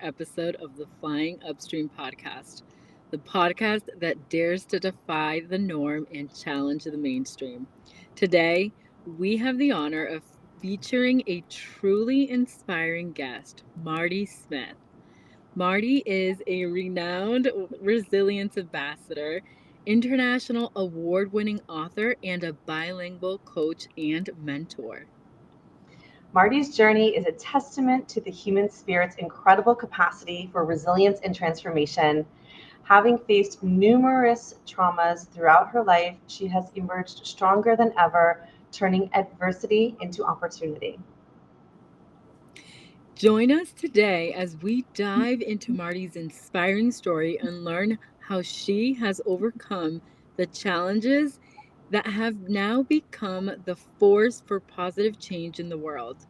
episode of the Flying Upstream podcast, the podcast that dares to defy the norm and challenge the mainstream. Today, we have the honor of featuring a truly inspiring guest, Martie Smith. Martie is a renowned resilience ambassador, international award winning author, and a bilingual coach and mentor. Martie's journey is a testament to the human spirit's incredible capacity for resilience and transformation. Having faced numerous traumas throughout her life, she has emerged stronger than ever, turning adversity into opportunity. Join us today as we dive into Martie's inspiring story and learn how she has overcome the challenges that have now become the force for positive change in the world.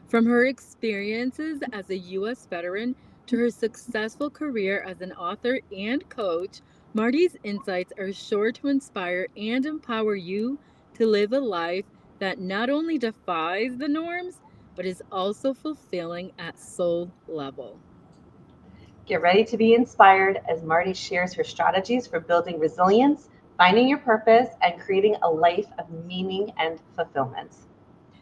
From her experiences as a U.S. veteran to her successful career as an author and coach, Martie's insights are sure to inspire and empower you to live a life that not only defies the norms, but is also fulfilling at soul level. Get ready to be inspired as Martie shares her strategies for building resilience, finding your purpose, and creating a life of meaning and fulfillment.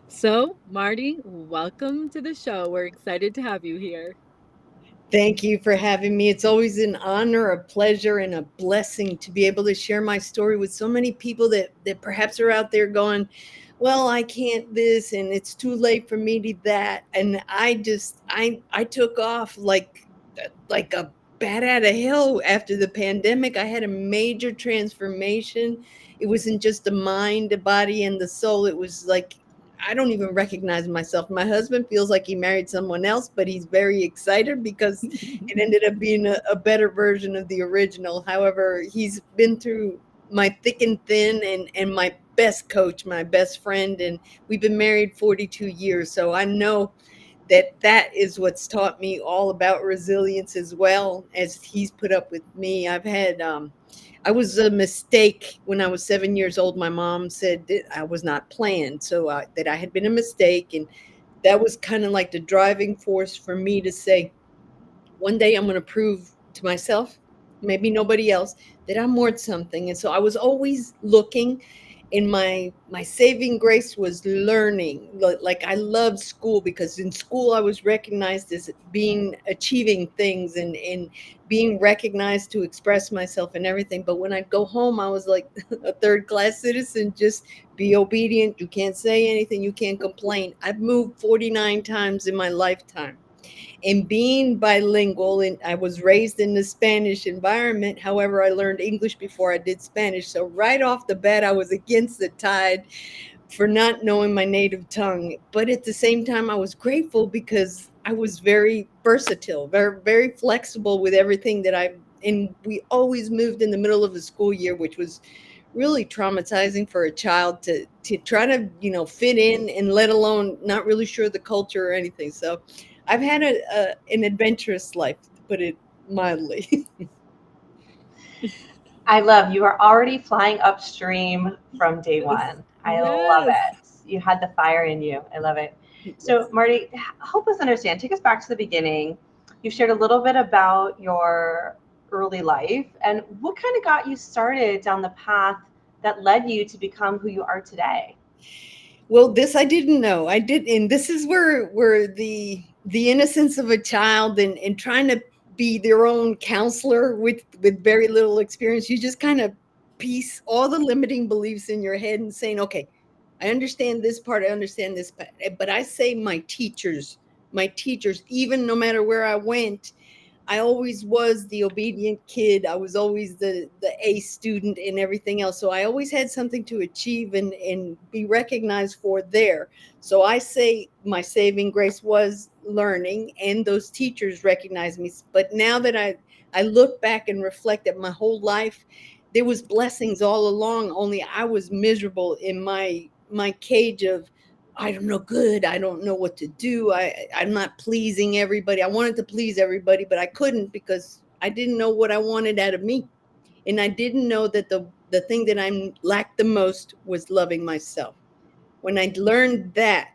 So, Martie, welcome to the show. We're excited to have you here. Thank you for having me. It's always an honor, a pleasure, and a blessing to be able to share my story with so many people that perhaps are out there going, well, I can't this, and it's too late for me to that. And I took off like a bat out of hell after the pandemic. I had a major transformation. It wasn't just the mind, the body, and the soul. It was like I don't even recognize myself. My husband feels like he married someone else, but he's very excited because it ended up being a better version of the original. However, he's been through my thick and thin and my best coach, my best friend, and we've been married 42 years. So I know that is what's taught me all about resilience as well as he's put up with me. I was a mistake when I was 7 years old. My mom said that I was not planned, so that I had been a mistake. And that was kind of like the driving force for me to say, one day I'm going to prove to myself, maybe nobody else, that I'm worth something. And so I was always looking, and my saving grace was learning. Like I loved school because in school I was recognized as being achieving things and being recognized to express myself and everything. But when I'd go home, I was like a third class citizen. Just be obedient. You can't say anything. You can't complain. I've moved 49 times in my lifetime. And being bilingual, and I was raised in the Spanish environment. However, I learned English before I did Spanish. So right off the bat, I was against the tide for not knowing my native tongue. But at the same time, I was grateful because I was very versatile, very, very flexible with everything and we always moved in the middle of the school year, which was really traumatizing for a child to try to, fit in, and let alone not really sure the culture or anything. So I've had an adventurous life, to put it mildly. I love you are already flying upstream from day Yes. one. I love Yes. it. You had the fire in you. I love it. So, Yes. Martie, help us understand. Take us back to the beginning. You shared a little bit about your early life and what kind of got you started down the path that led you to become who you are today. Well, this I didn't know. I did, and this is where the innocence of a child and trying to be their own counselor with very little experience, you just kind of piece all the limiting beliefs in your head and saying, okay, I understand this part, I understand this part. But I say my teachers, even no matter where I went, I always was the obedient kid. I was always the A student and everything else. So I always had something to achieve and be recognized for there. So I say my saving grace was learning, and those teachers recognized me. But now that I look back and reflect at my whole life, there was blessings all along. Only I was miserable in my cage of I'm no good. I don't know what to do. I'm not pleasing everybody. I wanted to please everybody, but I couldn't because I didn't know what I wanted out of me. And I didn't know that the thing that I lacked the most was loving myself. When I learned that,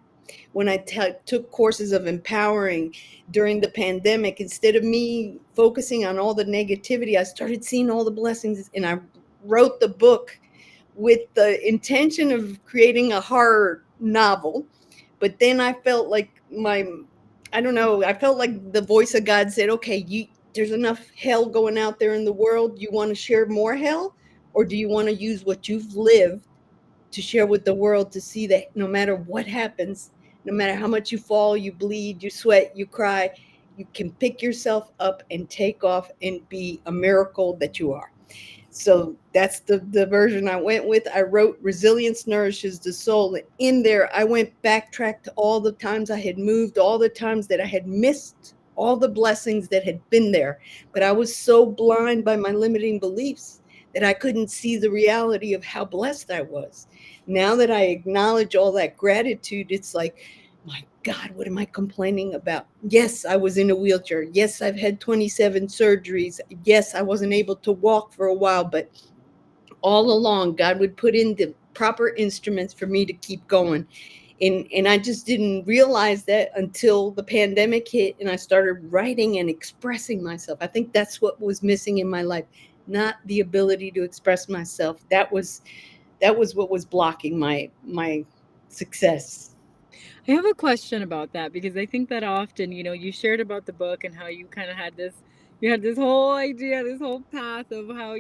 when I took courses of empowering during the pandemic, instead of me focusing on all the negativity, I started seeing all the blessings, and I wrote the book with the intention of creating a horror novel. But then I felt like I don't know, I felt like the voice of God said, okay, there's enough hell going out there in the world. You want to share more hell, or do you want to use what you've lived to share with the world, to see that no matter what happens, no matter how much you fall, you bleed, you sweat, you cry, you can pick yourself up and take off and be a miracle that you are. So that's the version I went with. I wrote Resilience Nourishes the Soul. In there, I went backtrack to all the times I had moved, all the times that I had missed all the blessings that had been there. But I was so blind by my limiting beliefs that I couldn't see the reality of how blessed I was. Now that I acknowledge all that gratitude, it's like, my God, what am I complaining about? Yes, I was in a wheelchair. Yes, I've had 27 surgeries. Yes, I wasn't able to walk for a while, but all along, God would put in the proper instruments for me to keep going. And I just didn't realize that until the pandemic hit and I started writing and expressing myself. I think that's what was missing in my life, not the ability to express myself. That was what was blocking my success. I have a question about that because I think that often, you shared about the book and how you kind of had this whole idea, this whole path of how,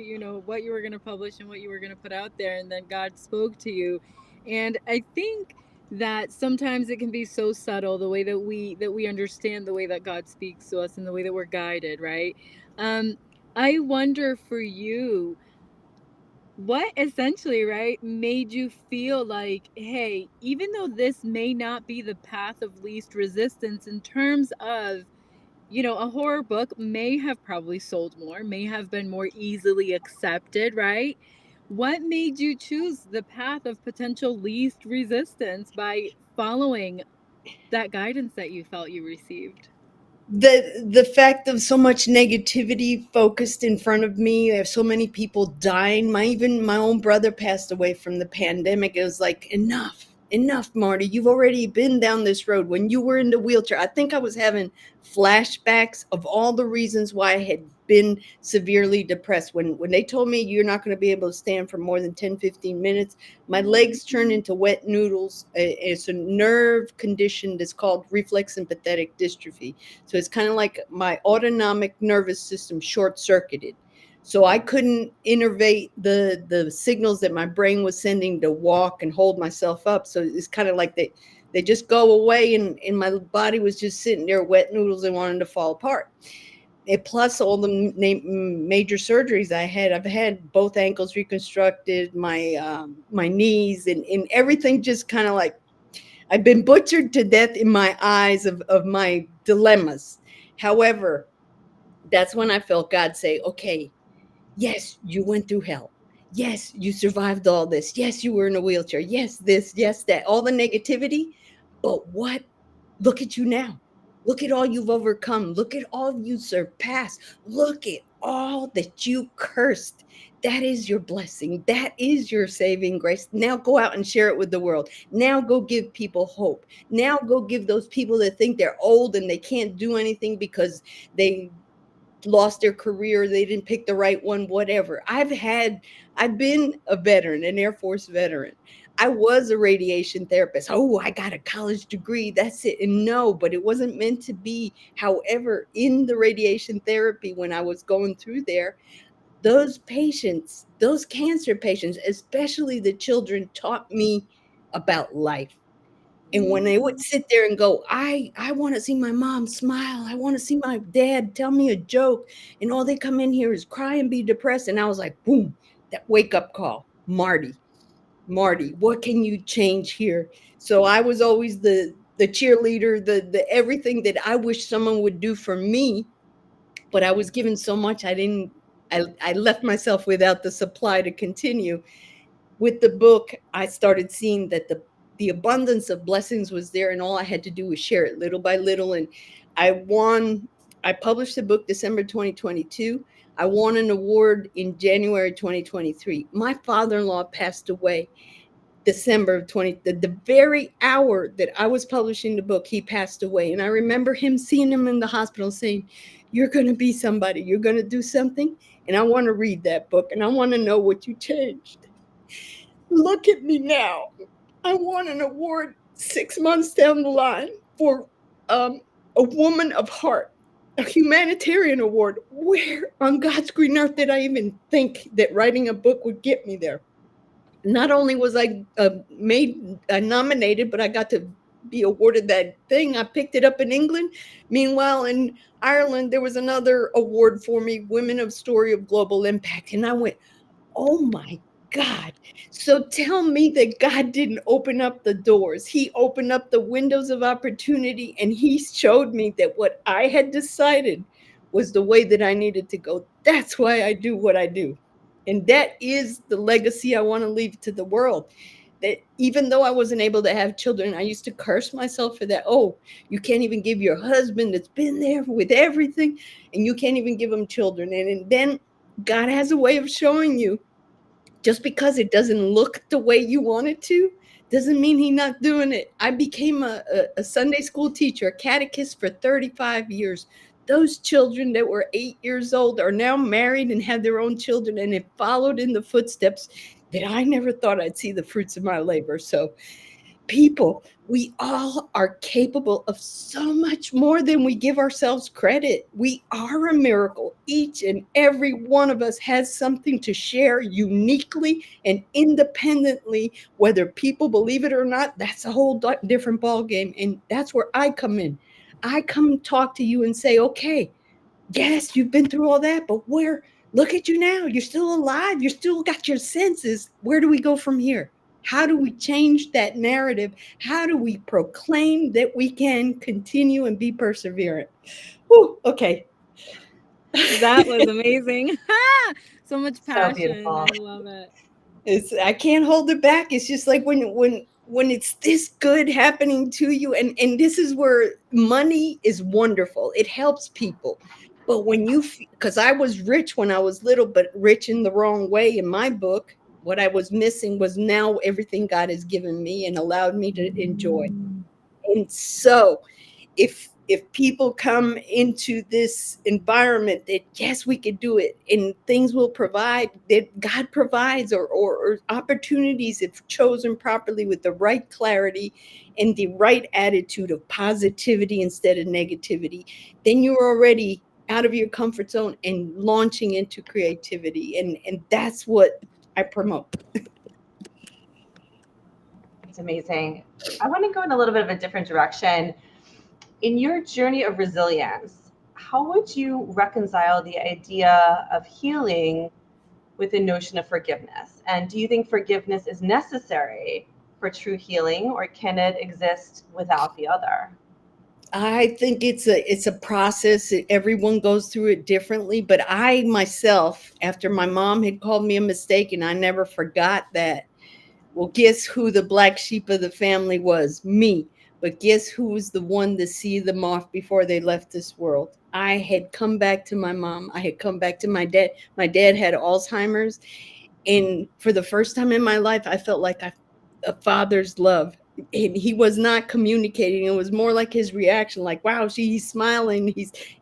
what you were going to publish and what you were going to put out there. And then God spoke to you. And I think that sometimes it can be so subtle, the way that we understand the way that God speaks to us and the way that we're guided, right? Um, I wonder for you, what essentially, right, made you feel like, hey, even though this may not be the path of least resistance in terms of, a horror book may have probably sold more, may have been more easily accepted, right? What made you choose the path of potential least resistance by following that guidance that you felt you received? The fact of so much negativity focused in front of me. I have so many people dying. Even my own brother passed away from the pandemic. It was like, enough, Marty. You've already been down this road. When you were in the wheelchair, I think I was having flashbacks of all the reasons why I had been severely depressed. When they told me you're not going to be able to stand for more than 10-15 minutes, my legs turned into wet noodles. It's a nerve condition that's called reflex sympathetic dystrophy. So it's kind of like my autonomic nervous system short circuited. So I couldn't innervate the signals that my brain was sending to walk and hold myself up. So it's kind of like they just go away, and my body was just sitting there wet noodles and wanting to fall apart. And plus all the major surgeries I had. I've had both ankles reconstructed, my knees, and everything just kind of like, I've been butchered to death in my eyes of my dilemmas. However, that's when I felt God say, okay, yes, you went through hell. Yes, you survived all this. Yes, you were in a wheelchair. Yes, this, yes, that, all the negativity. But what? Look at you now. Look at all you've overcome. Look at all you surpassed. Look at all that you cursed. That is your blessing. That is your saving grace. Now go out and share it with the world. Now go give people hope. Now go give those people that think they're old and they can't do anything because they lost their career, they didn't pick the right one, whatever. I've been a veteran, an Air Force veteran. I was a radiation therapist. Oh, I got a college degree. That's it. And no, but it wasn't meant to be. However, in the radiation therapy, when I was going through there, those patients, those cancer patients, especially the children, taught me about life. And when they would sit there and go, I want to see my mom smile. I want to see my dad tell me a joke. And all they come in here is cry and be depressed. And I was like, boom, that wake up call. Marty, what can you change here? So I was always the cheerleader, the everything that I wish someone would do for me. But I was given so much, I left myself without the supply to continue. With the book, I started seeing that the abundance of blessings was there, and all I had to do was share it little by little. And I won. I published the book December 2022. I won an award in January 2023. My father-in-law passed away December of 20, the very hour that I was publishing the book, he passed away. And I remember him seeing him in the hospital saying, "You're going to be somebody, you're going to do something. And I want to read that book and I want to know what you changed." Look at me now. I won an award 6 months down the line for um, a woman of heart, a humanitarian award. Where on God's green earth did I even think that writing a book would get me there? Not only was I made nominated, but I got to be awarded that thing. I picked it up in England. Meanwhile, in Ireland, there was another award for me, Women of Story of Global Impact. And I went, oh my God. So tell me that God didn't open up the doors. He opened up the windows of opportunity and he showed me that what I had decided was the way that I needed to go. That's why I do what I do. And that is the legacy I want to leave to the world. That even though I wasn't able to have children, I used to curse myself for that. Oh, you can't even give your husband that's been there with everything, and you can't even give him children. And then God has a way of showing you, just because it doesn't look the way you want it to doesn't mean he's not doing it. I became a Sunday school teacher, a catechist for 35 years. Those children that were 8 years old are now married and have their own children, and it followed in the footsteps that I never thought I'd see the fruits of my labor. So people, we all are capable of so much more than we give ourselves credit. We are a miracle. Each and every one of us has something to share uniquely and independently, whether people believe it or not. That's a whole different ball game, and that's where I come in. I come talk to you and say, okay, yes, you've been through all that, but where, look at you now. You're still alive. You still got your senses. Where do we go from here? How do we change that narrative? How do we proclaim that we can continue and be perseverant? Whew, okay. That was amazing. So much So passion. beautiful. I love it. I can't hold it back. It's just like when it's this good happening to you, and this is where money is wonderful. It helps people. But when you, because I was rich when I was little, but rich in the wrong way in my book, what I was missing was now everything God has given me and allowed me to enjoy. And so if people come into this environment that yes, we could do it and things will provide, that God provides, or opportunities if chosen properly with the right clarity and the right attitude of positivity instead of negativity, then you're already out of your comfort zone and launching into creativity. And that's what I promote. It's amazing. I want to go in a little bit of a different direction. In your journey of resilience, how would you reconcile the idea of healing with the notion of forgiveness? And do you think forgiveness is necessary for true healing, or can it exist without the other? I think it's a process. Everyone goes through it differently. But I myself, after my mom had called me a mistake, and I never forgot that. Well, guess who the black sheep of the family was? Me. But guess who was the one to see them off before they left this world? I had come back to my mom. I had come back to my dad. My dad had Alzheimer's, and for the first time in my life, I felt like a father's love. And he was not communicating. It was more like his reaction, like, wow, he's smiling.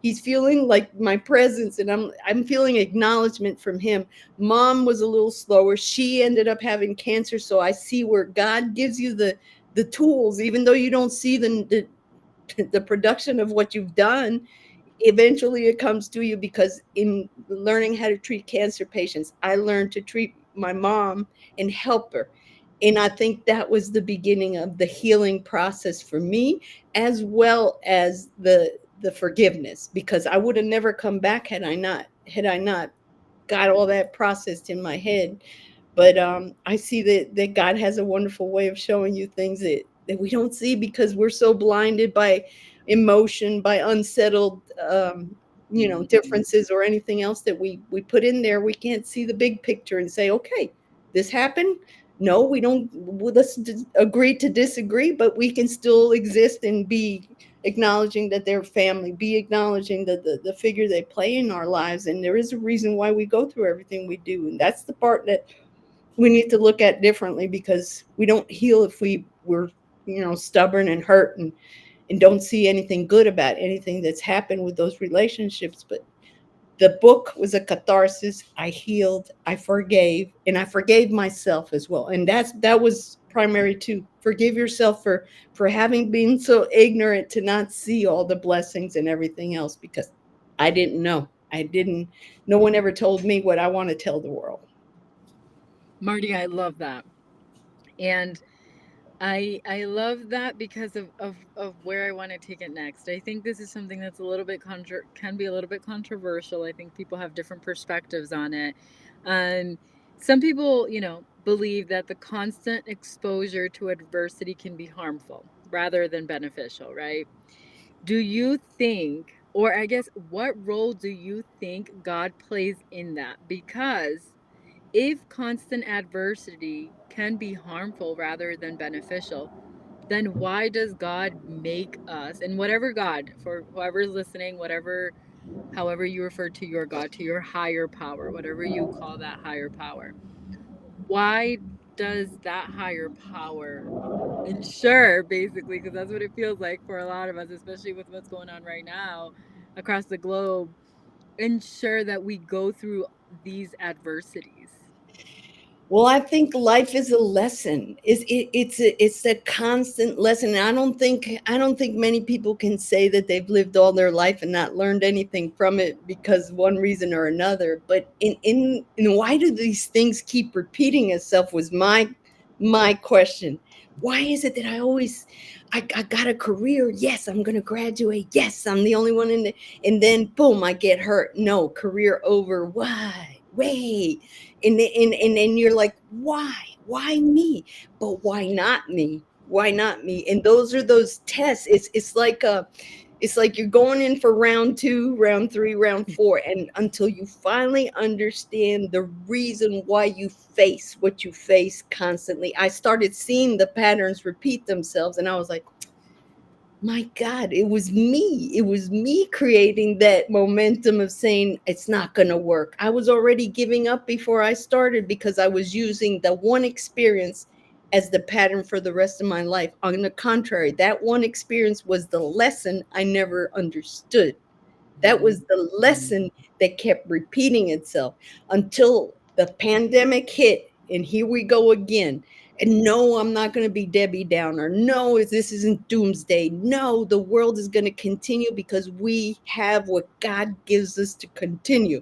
He's feeling like my presence, and I'm feeling acknowledgement from him. Mom was a little slower. She ended up having cancer. So I see where God gives you the tools, even though you don't see the production of what you've done. Eventually it comes to you, because in learning how to treat cancer patients, I learned to treat my mom and help her. And I think that was the beginning of the healing process for me, as well as the forgiveness, because I would have never come back had I not got all that processed in my head. But I see that God has a wonderful way of showing you things that we don't see, because we're so blinded by emotion, by unsettled differences or anything else that we put in there. We can't see the big picture and say, okay, this happened. No, we don't. Well, let's agree to disagree, but we can still exist and be acknowledging that they're family, be acknowledging that the figure they play in our lives. And there is a reason why we go through everything we do. And that's the part that we need to look at differently, because we don't heal if we're, stubborn and hurt, and don't see anything good about anything that's happened with those relationships. But the book was a catharsis. I healed, I forgave, and I forgave myself as well. And that was primary too. Forgive yourself for having been so ignorant to not see all the blessings and everything else, because I didn't know. I didn't. No one ever told me what I want to tell the world. Marty, I love that. And I love that because of where I want to take it next. I think this is something that's a little bit can be a little bit controversial. I think people have different perspectives on it. Um, some people, believe that the constant exposure to adversity can be harmful rather than beneficial, right? Do you think, or I guess, what role do you think God plays in that? Because if constant adversity can be harmful rather than beneficial, then why does God make us, and whatever God, for whoever's listening, however you refer to your God, to your higher power, whatever you call that higher power, why does that higher power ensure, basically, because that's what it feels like for a lot of us, especially with what's going on right now across the globe, ensure that we go through these adversities? Well, I think life is a lesson. It's a constant lesson. And I don't think many people can say that they've lived all their life and not learned anything from it because one reason or another. But in why do these things keep repeating itself was my question. Why is it that I got a career? Yes, I'm gonna graduate. Yes, I'm the only one in the, and then boom, I get hurt. No, career over. Why? Wait, and you're like, why me? But why not me? Why not me? And those are those tests. It's like you're going in for round 2, round 3, round 4, and until you finally understand the reason why you face what you face constantly. I started seeing the patterns repeat themselves, and I was like, my God, it was me. It was me creating that momentum of saying it's not going to work. I was already giving up before I started because I was using the one experience as the pattern for the rest of my life. On the contrary, that one experience was the lesson I never understood. That was the lesson that kept repeating itself until the pandemic hit. And here we go again. And no, I'm not going to be Debbie Downer. No, this isn't doomsday. No, the world is going to continue because we have what God gives us to continue.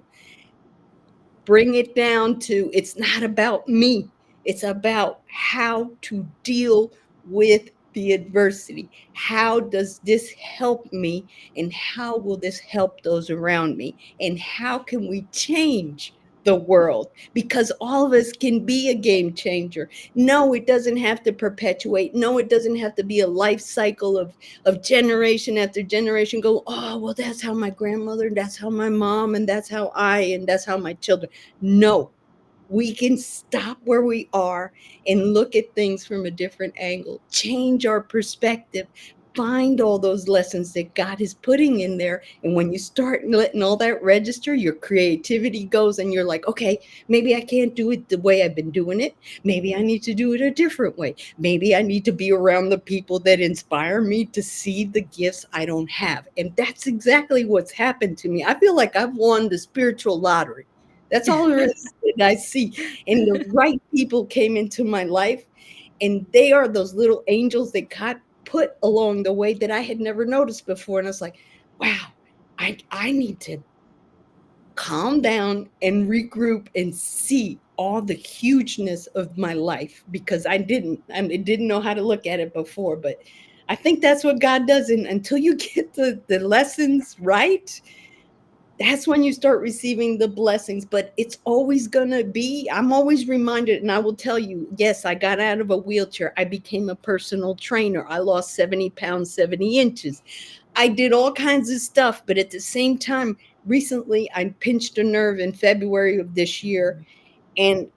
Bring it down to, it's not about me. It's about how to deal with the adversity. How does this help me? And how will this help those around me? And how can we change the world? Because all of us can be a game changer. No, it doesn't have to perpetuate. No, it doesn't have to be a life cycle of generation after generation go, oh, well, that's how my grandmother, that's how my mom, and that's how and that's how my children. No, we can stop where we are and look at things from a different angle, change our perspective, find all those lessons that God is putting in there. And when you start letting all that register, your creativity goes and you're like, okay, maybe I can't do it the way I've been doing it. Maybe I need to do it a different way. Maybe I need to be around the people that inspire me to see the gifts I don't have. And that's exactly what's happened to me. I feel like I've won the spiritual lottery. That's all there is that I see. And the right people came into my life, and they are those little angels that God put along the way that I had never noticed before. And I was like, wow, I need to calm down and regroup and see all the hugeness of my life, because I didn't know how to look at it before. But I think that's what God does. And until you get the lessons right, that's when you start receiving the blessings. But it's always going to be, I'm always reminded, and I will tell you, yes, I got out of a wheelchair. I became a personal trainer. I lost 70 pounds, 70 inches. I did all kinds of stuff. But at the same time, recently, I pinched a nerve in February of this year. And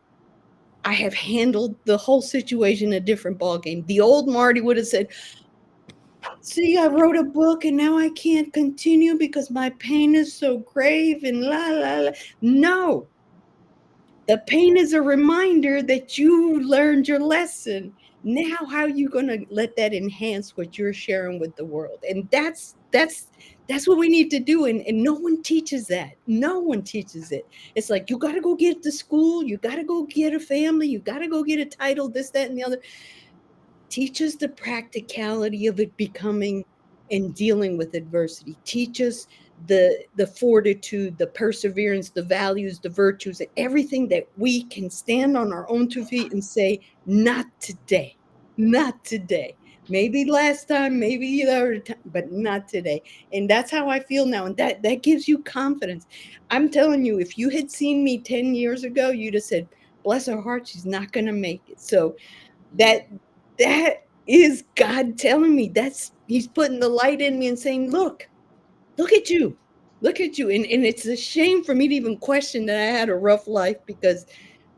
I have handled the whole situation a different ballgame. The old Marty would have said, see, I wrote a book and now I can't continue because my pain is so grave and la la la. No, The pain is a reminder that you learned your lesson. Now, how are you going to let that enhance what you're sharing with the world? And that's what we need to do. And no one teaches that. No one teaches it. It's like you got to go get to school, you got to go get a family, you got to go get a title, this, that, and the other. Teach us the practicality of it becoming and dealing with adversity. Teach us the fortitude, the perseverance, the values, the virtues, and everything that we can stand on our own 2 feet and say, not today, not today. Maybe last time, maybe the other time, but not today. And that's how I feel now. And that gives you confidence. I'm telling you, if you had seen me 10 years ago, you'd have said, bless her heart, she's not going to make it. So that that is God telling me, that's he's putting the light in me and saying, look at you. Look at you. And it's a shame for me to even question that I had a rough life, because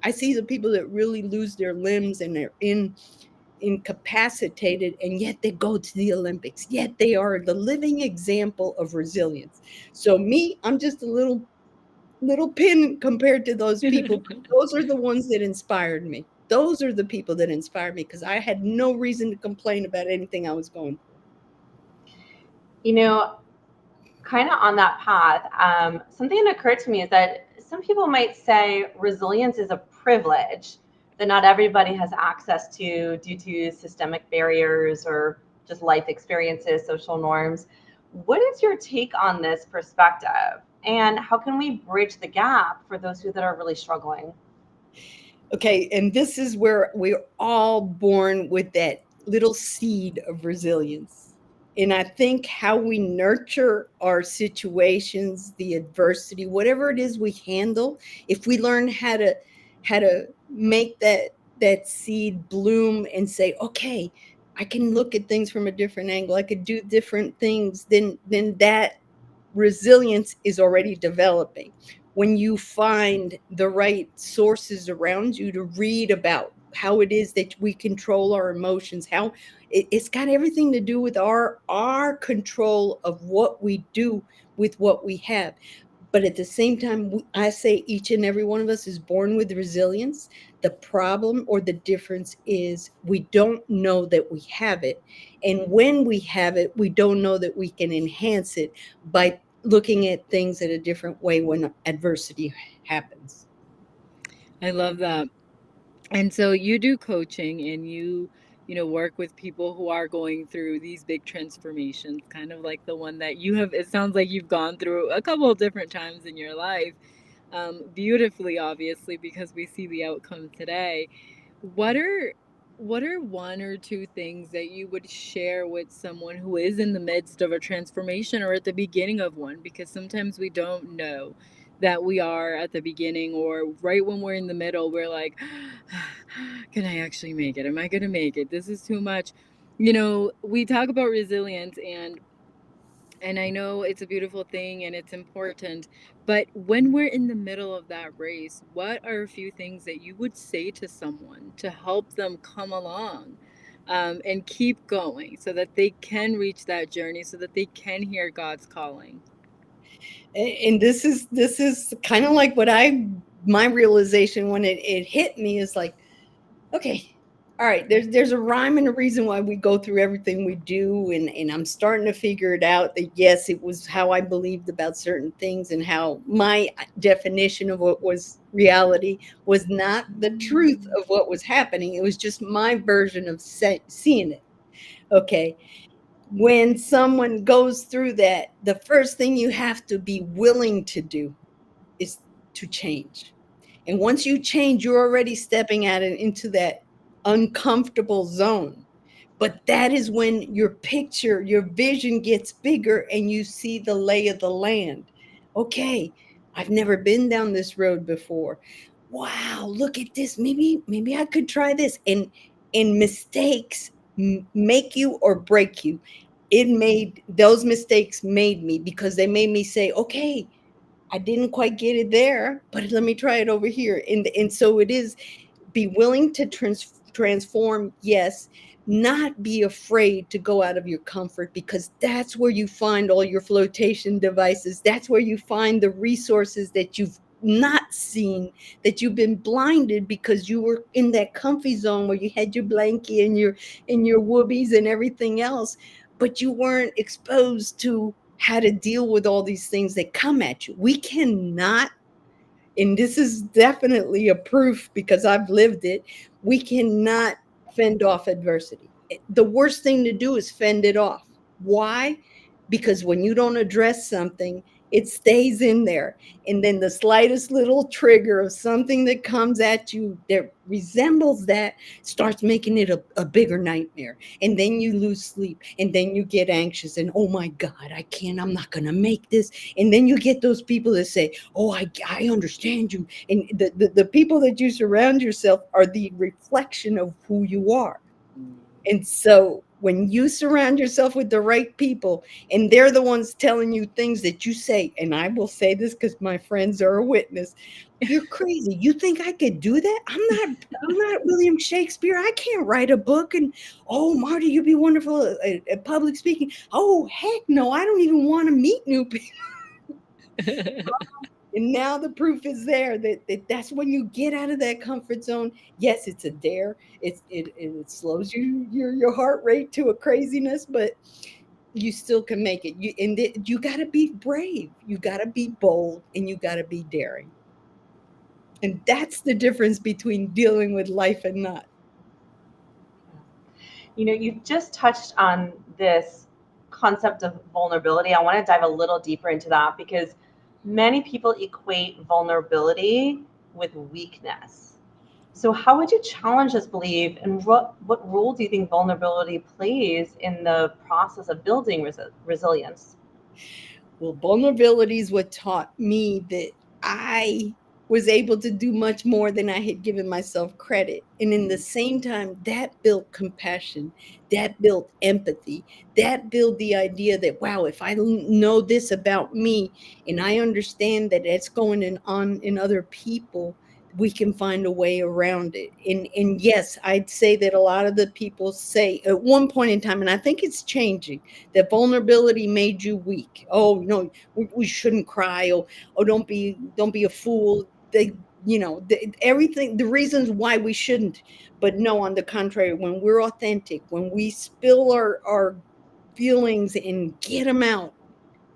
I see the people that really lose their limbs and they're incapacitated, and yet they go to the Olympics. Yet they are the living example of resilience. So me, I'm just a little pin compared to those people. Those are the ones that inspired me. Those are the people that inspired me, because I had no reason to complain about anything I was going through. You know, kind of on that path, something that occurred to me is that some people might say resilience is a privilege that not everybody has access to due to systemic barriers or just life experiences, social norms. What is your take on this perspective? And how can we bridge the gap for those that are really struggling? Okay, and this is where we're all born with that little seed of resilience. And I think how we nurture our situations, the adversity, whatever it is we handle, if we learn how to make that seed bloom and say, okay, I can look at things from a different angle, I could do different things, then that resilience is already developing. When you find the right sources around you to read about how it is that we control our emotions, how it's got everything to do with our control of what we do with what we have. But at the same time, I say each and every one of us is born with resilience. The problem or the difference is we don't know that we have it. And when we have it, we don't know that we can enhance it by looking at things in a different way when adversity happens. I love that. And so you do coaching and work with people who are going through these big transformations, kind of like the one that you have. It sounds like you've gone through a couple of different times in your life, beautifully, obviously, because we see the outcome today. What are what are one or two things that you would share with someone who is in the midst of a transformation or at the beginning of one? Because sometimes we don't know that we are at the beginning, or right when we're in the middle, we're like, can I actually make it? Am I going to make it? This is too much. We talk about resilience, and I know it's a beautiful thing and it's important, but when we're in the middle of that race, what are a few things that you would say to someone to help them come along, and keep going so that they can reach that journey, so that they can hear God's calling? And this is kind of like what I my realization when it hit me is like, okay, all right, there's a rhyme and a reason why we go through everything we do, and I'm starting to figure it out, that yes, it was how I believed about certain things, and how my definition of what was reality was not the truth of what was happening. It was just my version of seeing it. Okay, when someone goes through that, the first thing you have to be willing to do is to change. And once you change, you're already stepping out into that uncomfortable zone. But that is when your picture, your vision gets bigger and you see the lay of the land. Okay, I've never been down this road before. Wow, look at this. Maybe I could try this. And mistakes make you or break you. It made those mistakes made me, because they made me say, okay, I didn't quite get it there, but let me try it over here. And so it is, be willing to transform, yes, not be afraid to go out of your comfort, because that's where you find all your flotation devices. That's where you find the resources that you've not seen, that you've been blinded because you were in that comfy zone where you had your blankie and your whoobies and everything else, but you weren't exposed to how to deal with all these things that come at you. We cannot, and this is definitely a proof because I've lived it, we cannot fend off adversity. The worst thing to do is fend it off. Why? Because when you don't address something, it stays in there. And then the slightest little trigger of something that comes at you that resembles that starts making it a bigger nightmare. And then you lose sleep. And then you get anxious. And oh my God, I can't, I'm not going to make this. And then you get those people that say, oh, I understand you. And the people that you surround yourself are the reflection of who you are. And so when you surround yourself with the right people and they're the ones telling you things that you say, and I will say this because my friends are a witness, you're crazy. You think I could do that? I'm not William Shakespeare. I can't write a book. And oh, Marty, you'd be wonderful at public speaking. Oh, heck no, I don't even want to meet new people. And now the proof is there that's when you get out of that comfort zone. Yes, it's a dare. It slows your heart rate to a craziness, but you still can make it. You got to be brave. You got to be bold, and you got to be daring. And that's the difference between dealing with life and not. You know, you just touched on this concept of vulnerability. I want to dive a little deeper into that because many people equate vulnerability with weakness. So, how would you challenge this belief, and what role do you think vulnerability plays in the process of building resilience? Well, vulnerability is what taught me that I was able to do much more than I had given myself credit. And in the same time, that built compassion, that built empathy, that built the idea that, wow, if I know this about me and I understand that it's on in other people, we can find a way around it. And yes, I'd say that a lot of the people say at one point in time, and I think it's changing, that vulnerability made you weak. Oh, no, we shouldn't cry. Oh, don't be a fool. They, everything, the reasons why we shouldn't. But no, on the contrary, when we're authentic, when we spill our feelings and get them out,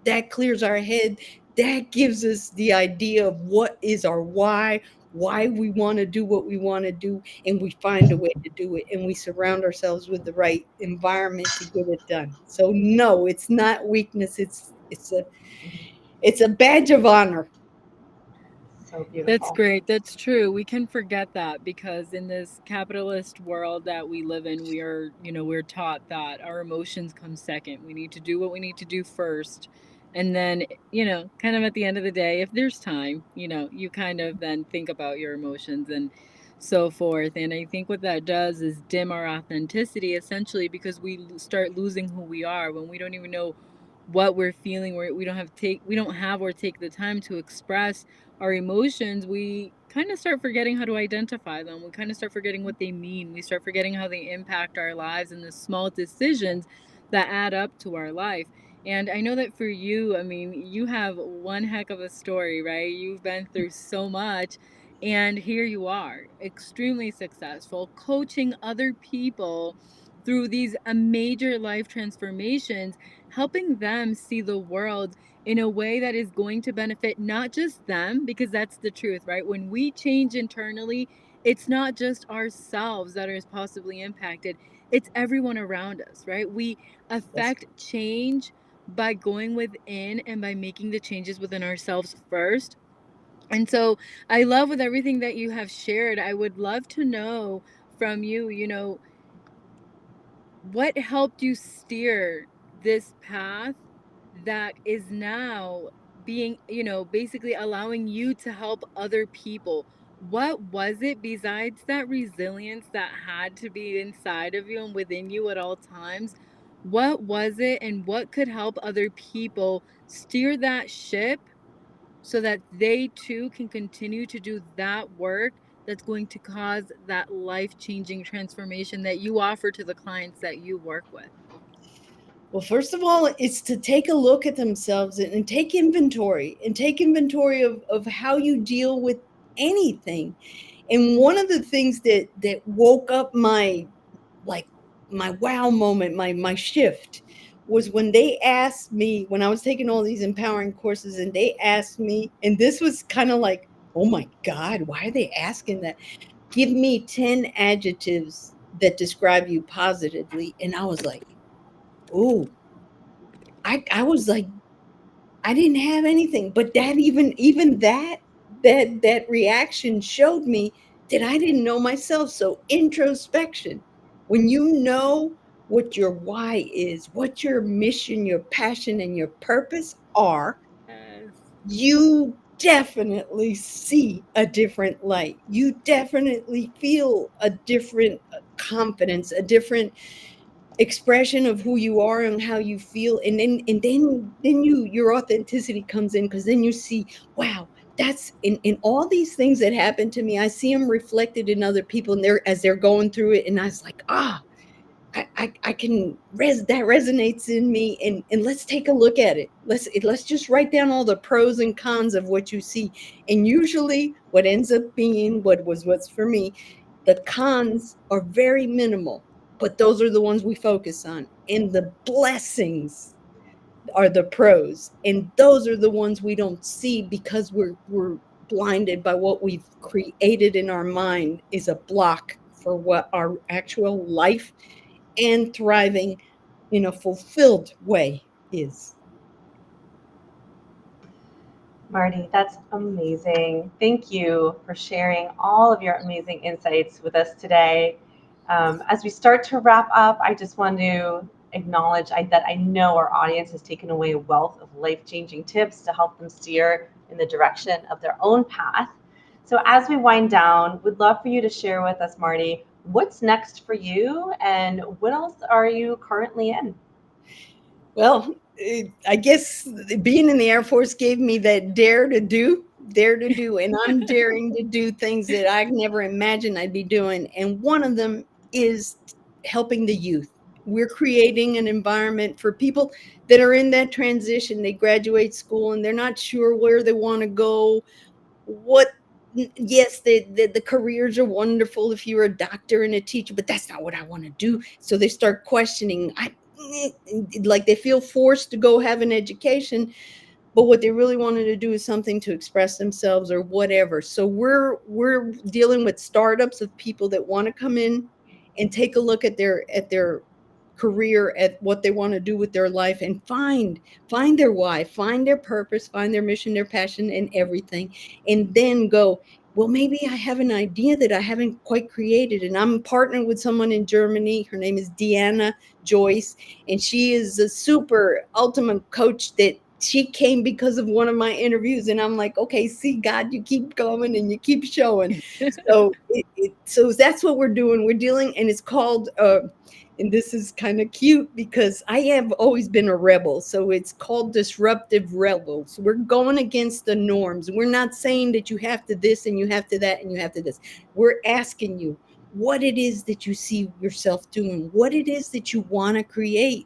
that clears our head. That gives us the idea of what is our why we want to do what we want to do, and we find a way to do it, and we surround ourselves with the right environment to get it done. So no, it's not weakness. It's a badge of honor. So That's beautiful. great. That's true. We can forget that because in this capitalist world that we live in, we're taught that our emotions come second. We need to do what we need to do first. And then, kind of at the end of the day, if there's time, you kind of then think about your emotions and so forth. And I think what that does is dim our authenticity essentially because start losing who we are when we don't even know what we're feeling, we don't have or take the time to express our emotions. We kind of start forgetting how to identify them. We kind of start forgetting what they mean. We start forgetting how they impact our lives and the small decisions that add up to our life. And I know that for you, I mean, you have one heck of a story, right? You've been through so much. And here you are, extremely successful, coaching other people through these major life transformations, helping them see the world in a way that is going to benefit not just them, because that's the truth, right? When we change internally, it's not just ourselves that are possibly impacted, it's everyone around us, right? We Yes. affect change by going within and by making the changes within ourselves first. And so I love with everything that you have shared. I would love to know from you, what helped you steer this path that is now being, basically allowing you to help other people? What was it besides that resilience that had to be inside of you and within you at all times? What was it, and what could help other people steer that ship so that they too can continue to do that work that's going to cause that life changing transformation that you offer to the clients that you work with? Well, first of all, it's to take a look at themselves and take inventory of how you deal with anything. And one of the things that woke up my, like, my wow moment, my shift, was when they asked me, when I was taking all these empowering courses, and they asked me, and this was kind of like, oh my God, why are they asking that? Give me 10 adjectives that describe you positively. And I was like, oh, I was like, I didn't have anything. But that, even that reaction showed me that I didn't know myself. So introspection, when you know what your why is, what your mission, your passion, and your purpose are, Yes. you definitely see a different light. You definitely feel a different confidence, a different expression of who you are and how you feel. And then your authenticity comes in, because then you see, wow, that's in all these things that happen to me, I see them reflected in other people, and they're, as they're going through it, and I was like, I can that resonates in me, and let's take a look at it. Let's just write down all the pros and cons of what you see. And usually what ends up being, what's for me, the cons are very minimal, but those are the ones we focus on. And the blessings are the pros, and those are the ones we don't see, because we're blinded by what we've created in our mind is a block for what our actual life and thriving in a fulfilled way is. Marty, that's amazing. Thank you for sharing all of your amazing insights with us today. As we start to wrap up, I just want to acknowledge that I know our audience has taken away a wealth of life changing tips to help them steer in the direction of their own path. So, as we wind down, we'd love for you to share with us, Marty, what's next for you and what else are you currently in? Well, I guess being in the Air Force gave me that dare to do, and I'm daring to do things that I never imagined I'd be doing. And one of them is helping the youth. We're creating an environment for people that are in that transition. They graduate school and they're not sure where they want to go, what. Yes, the careers are wonderful if you're a doctor and a teacher, but that's not what I want to do. So they start questioning. Like, they feel forced to go have an education, but what they really wanted to do is something to express themselves or whatever. So we're dealing with startups of people that want to come in and take a look at their career, at what they want to do with their life, and find their why, find their purpose, find their mission, their passion, and everything. And then go, well, maybe I have an idea that I haven't quite created. And I'm partnered with someone in Germany. Her name is Deanna Joyce, and she is a super ultimate coach that she came because of one of my interviews. And I'm like, okay, see, God, you keep going and you keep showing. So so that's what we're doing. We're dealing, and it's called and this is kind of cute because I have always been a rebel. So it's called Disruptive Rebels. We're going against the norms. We're not saying that you have to this and you have to that and you have to this. We're asking you what it is that you see yourself doing, what it is that you want to create.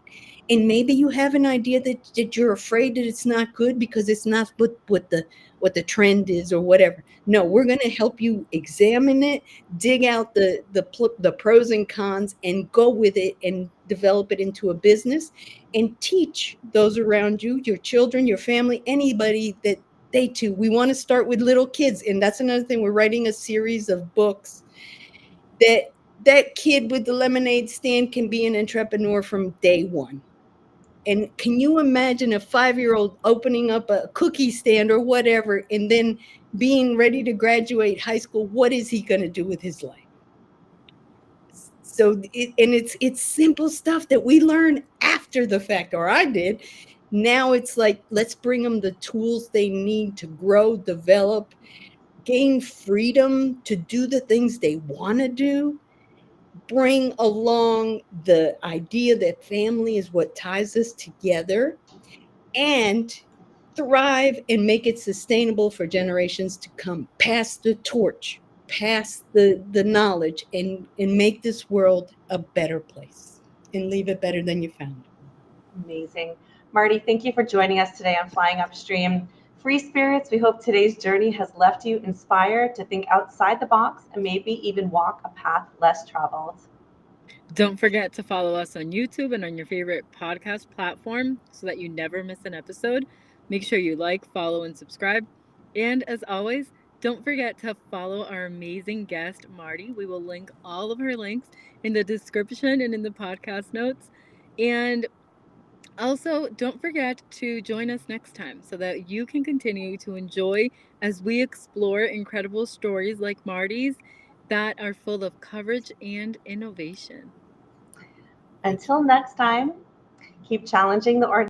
And maybe you have an idea that you're afraid that it's not good because it's not what the trend is or whatever. No, we're going to help you examine it, dig out the pros and cons, and go with it and develop it into a business, and teach those around you, your children, your family, anybody, that they too. We want to start with little kids, and that's another thing. We're writing a series of books that that kid with the lemonade stand can be an entrepreneur from day one. And can you imagine a 5-year-old opening up a cookie stand or whatever, and then being ready to graduate high school? What is he going to do with his life? So it's simple stuff that we learn after the fact, or I did. Now it's like, let's bring them the tools they need to grow, develop, gain freedom to do the things they want to do, bring along the idea that family is what ties us together, and thrive and make it sustainable for generations to come. Pass the torch, pass the knowledge, and make this world a better place, and leave it better than you found it. Amazing. Martie, thank you for joining us today on Flying Upstream. Free spirits, we hope today's journey has left you inspired to think outside the box and maybe even walk a path less traveled. Don't forget to follow us on YouTube and on your favorite podcast platform so that you never miss an episode. Make sure you like, follow, and subscribe. And as always, don't forget to follow our amazing guest, Martie. We will link all of her links in the description and in the podcast notes. And also, don't forget to join us next time so that you can continue to enjoy as we explore incredible stories like Martie's that are full of courage and innovation. Until next time, keep challenging the ordinary.